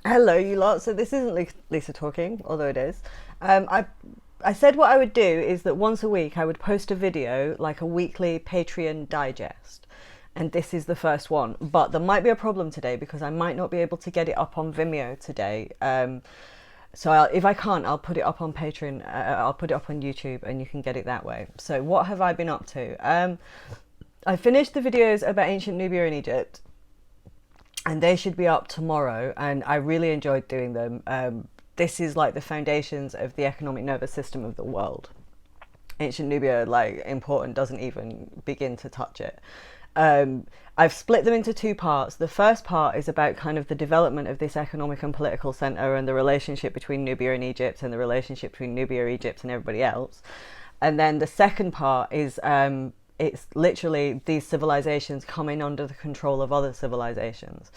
Hello, you lot. So this isn't Lisa talking, although it is. I said what I would do is that once a week I would post a video, like a weekly Patreon digest. And this is the first one. But there might be a problem today because I might not be able to get it up on Vimeo today. If I can't, I'll put it up on Patreon. I'll put it up on YouTube and you can get it that way. So what have I been up to? I finished the videos about ancient Nubia and Egypt, and they should be up tomorrow, and I really enjoyed doing them. This is like the foundations of the economic nervous system of the world. Ancient Nubia, like, important, doesn't even begin to touch it. I've split them into two parts. The first part is about kind of the development of this economic and political center and the relationship between Nubia and Egypt and the relationship between Nubia, Egypt and everybody else. And then the second part is it's literally these civilizations coming under the control of other civilizations.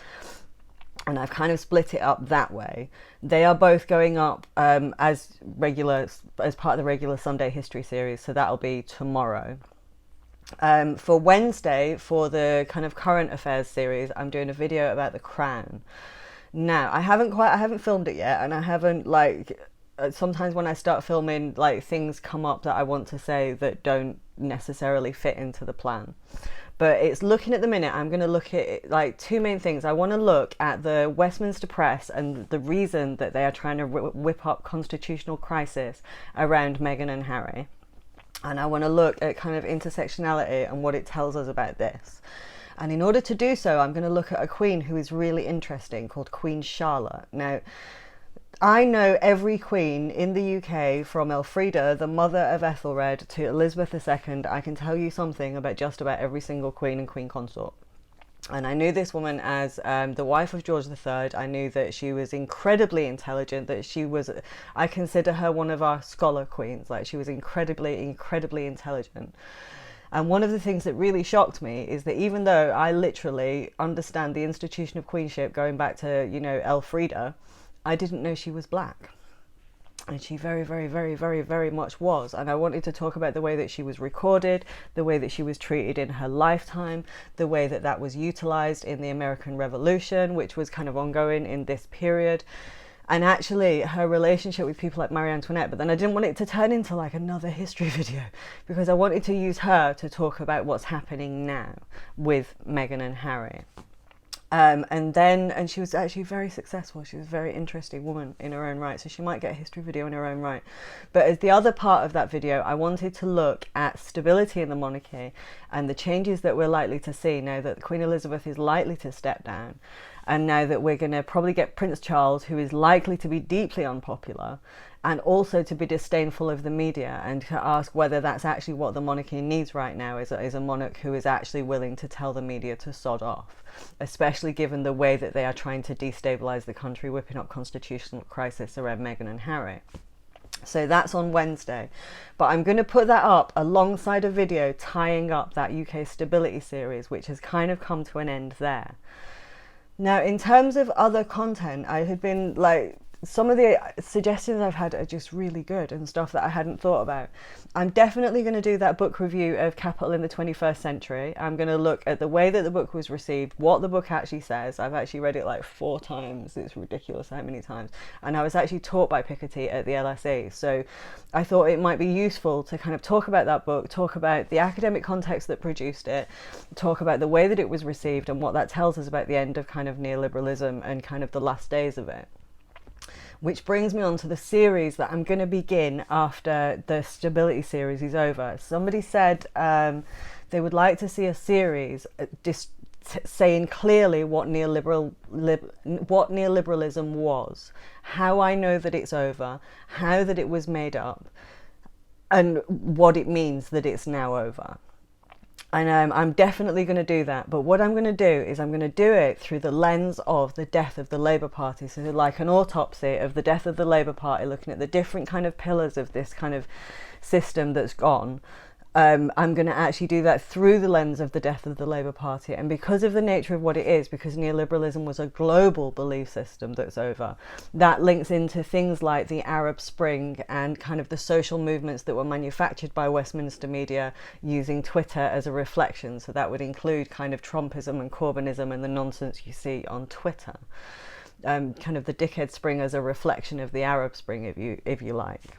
And I've kind of split it up that way. They are both going up as part of the regular Sunday history series, so that'll be tomorrow. For Wednesday, for the kind of current affairs series, I'm doing a video about the crown. Now, I haven't filmed it yet, and I haven't, sometimes when I start filming, like, things come up that I want to say that don't necessarily fit into the plan. But it's looking at the minute, I'm going to look at like two main things. I want to look at the Westminster Press and the reason that they are trying to whip up constitutional crisis around Meghan and Harry. And I want to look at kind of intersectionality and what it tells us about this. And in order to do so, I'm going to look at a queen who is really interesting called Queen Charlotte. Now, I know every queen in the UK, from Elfrida, the mother of Ethelred, to Elizabeth II. I can tell you something about just about every single queen and queen consort. And I knew this woman as the wife of George III. I knew that she was incredibly intelligent, that she was, I consider her one of our scholar queens. Like, she was incredibly, incredibly intelligent. And one of the things that really shocked me is that even though I literally understand the institution of queenship going back to, Elfrida, I didn't know she was black. And she very, very, very, very, very much was. And I wanted to talk about the way that she was recorded, the way that she was treated in her lifetime, the way that that was utilized in the American Revolution, which was kind of ongoing in this period. And actually her relationship with people like Marie Antoinette. But then I didn't want it to turn into like another history video, because I wanted to use her to talk about what's happening now with Meghan and Harry. And she was actually very successful. She was a very interesting woman in her own right, so she might get a history video in her own right. But as the other part of that video, I wanted to look at stability in the monarchy and the changes that we're likely to see now that Queen Elizabeth is likely to step down, and now that we're going to probably get Prince Charles, who is likely to be deeply unpopular and also to be disdainful of the media, and to ask whether that's actually what the monarchy needs right now, is a monarch who is actually willing to tell the media to sod off, especially given the way that they are trying to destabilise the country, whipping up constitutional crisis around Meghan and Harry. So that's on Wednesday, but I'm going to put that up alongside a video tying up that UK stability series, which has kind of come to an end there. Now, in terms of other content, I had been like, some of the suggestions I've had are just really good and stuff that I hadn't thought about. I'm definitely going to do that book review of Capital in the 21st Century. I'm going to look at the way that the book was received, what the book actually says. I've actually read it like 4 times. It's ridiculous how many times. And I was actually taught by Piketty at the LSE. So I thought it might be useful to kind of talk about that book, talk about the academic context that produced it, talk about the way that it was received and what that tells us about the end of kind of neoliberalism and kind of the last days of it. Which brings me on to the series that I'm going to begin after the stability series is over. Somebody said they would like to see a series saying clearly what neoliberalism was, how I know that it's over, how that it was made up, and what it means that it's now over. And I'm definitely going to do that. But what I'm going to do is I'm going to do it through the lens of the death of the Labour Party. So like an autopsy of the death of the Labour Party, looking at the different kind of pillars of this kind of system that's gone. I'm going to actually do that through the lens of the death of the Labour Party. And because of the nature of what it is, because neoliberalism was a global belief system that's over, that links into things like the Arab Spring and kind of the social movements that were manufactured by Westminster media using Twitter as a reflection. So that would include kind of Trumpism and Corbynism and the nonsense you see on Twitter. kind of the dickhead spring as a reflection of the Arab Spring, if you like.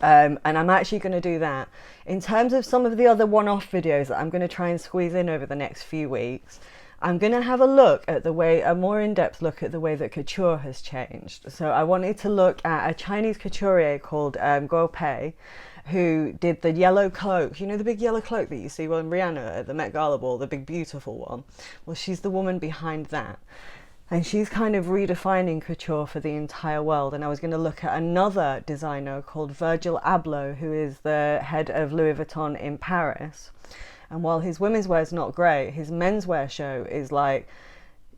And I'm actually going to do that. In terms of some of the other one-off videos that I'm going to try and squeeze in over the next few weeks, I'm going to have a look at a more in-depth look at the way that couture has changed. So I wanted to look at a Chinese couturier called Guo Pei, who did the yellow cloak. You know the big yellow cloak that you see on Rihanna at the Met Gala ball, the big beautiful one? Well, she's the woman behind that. And she's kind of redefining couture for the entire world. And I was going to look at another designer called Virgil Abloh, who is the head of Louis Vuitton in Paris. And while his women's wear is not great, his menswear show is like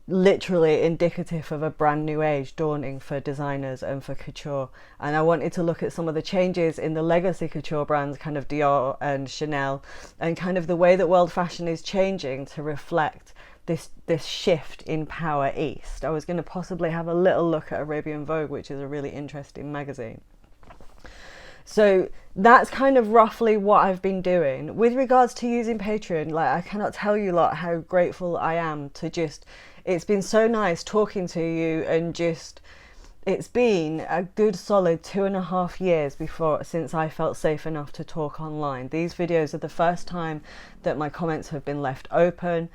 literally indicative of a brand new age dawning for designers and for couture. And I wanted to look at some of the changes in the legacy couture brands, kind of Dior and Chanel, and kind of the way that world fashion is changing to reflect this shift in power east. I was going to possibly have a little look at Arabian Vogue, which is a really interesting magazine. So that's kind of roughly what I've been doing. With regards to using Patreon, like, I cannot tell you lot how grateful I am to just, it's been so nice talking to you, and just, it's been a good solid 2.5 years since I felt safe enough to talk online. These videos are the first time that my comments have been left open.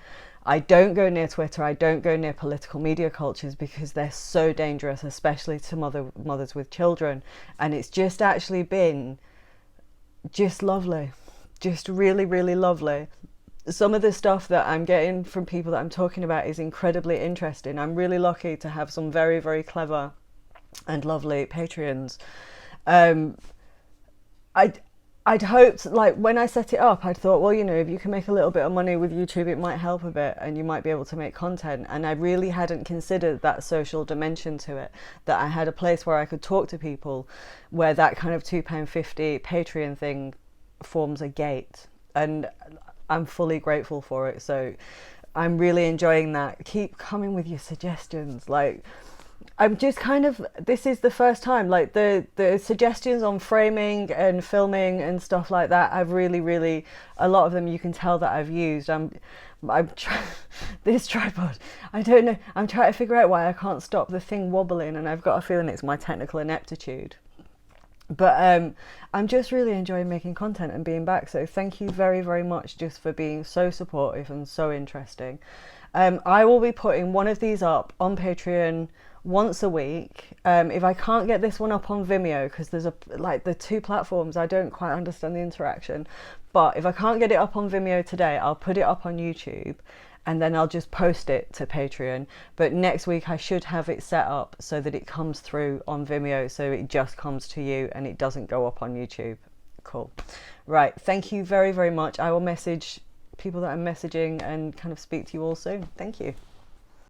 I don't go near Twitter, I don't go near political media cultures because they're so dangerous, especially to mothers with children. And it's just actually been just lovely, just really, really lovely. Some of the stuff that I'm getting from people that I'm talking about is incredibly interesting. I'm really lucky to have some very, very clever and lovely Patreons. I'd hoped, like, when I set it up, I'd thought, well, you know, if you can make a little bit of money with YouTube, it might help a bit and you might be able to make content. And I really hadn't considered that social dimension to it, that I had a place where I could talk to people, where that kind of £2.50 Patreon thing forms a gate. And I'm fully grateful for it. So I'm really enjoying that. Keep coming with your suggestions. Like, I'm just kind of, this is the first time, like the suggestions on framing and filming and stuff like that, I've really, a lot of them you can tell that I've used. This tripod, I don't know, I'm trying to figure out why I can't stop the thing wobbling, and I've got a feeling it's my technical ineptitude. But I'm just really enjoying making content and being back. So thank you very, very much just for being so supportive and so interesting. I will be putting one of these up on Patreon once a week. If I can't get this one up on Vimeo, because there's the two platforms, I don't quite understand the interaction. But if I can't get it up on Vimeo today, I'll put it up on YouTube, and then I'll just post it to Patreon. But next week I should have it set up so that it comes through on Vimeo, so it just comes to you and it doesn't go up on YouTube. Cool. Right, thank you very, very much. I will message people that I'm messaging and kind of speak to you all soon. Thank you.